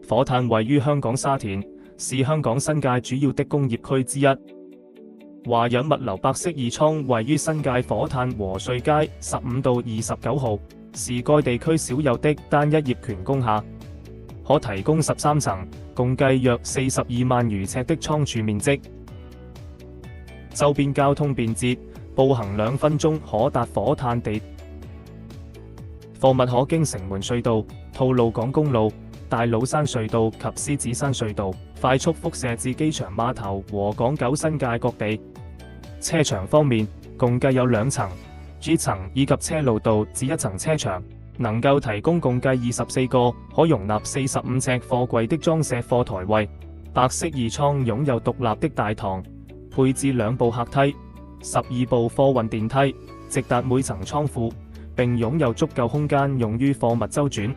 火炭位於香港沙田，是香港新界主要的工業區之一。華潤物流白色二倉位於新界火炭和瑞街15到29號，是該地區少有的單一業權工廈，可提供13層，共計約42萬餘尺的倉儲面積。周邊交通便捷，步行2分鐘可達火炭地。貨物可經城門隧道、吐露港公路、大老山隧道及獅子山隧道快速輻射至機場碼頭和港九新界各地。車場方面，共計有2層、G 層以及車路道至1層車場，能夠提供共計24個可容納45尺貨櫃的裝卸貨台位。白色二倉擁有獨立的大堂，配置2部客梯、12部貨運電梯，直達每層倉庫，並擁有足夠空間用於貨物周轉。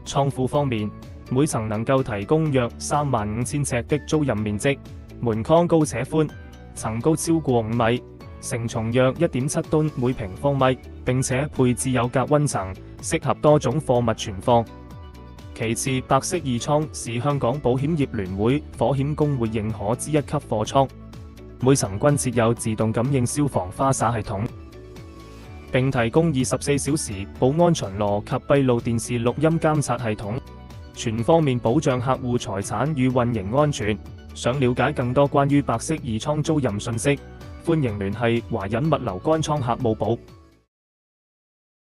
倉庫方面，每層能夠提供約35000尺的租賃面積，門框高且寬，層高超過5米，承重約1.7噸每平方米，並且配置有隔溫層，適合多種貨物存放。其次，白色二倉是香港保險業聯會火險公會認可之1級貨倉，每層均設有自動感應消防花灑系統，並提供24小時保安巡邏及閉路電視錄音監察系統，全方面保障客戶財產與運營安全。想了解更多關於白色二倉租賃信息，歡迎聯繫華潤物流乾倉客務部。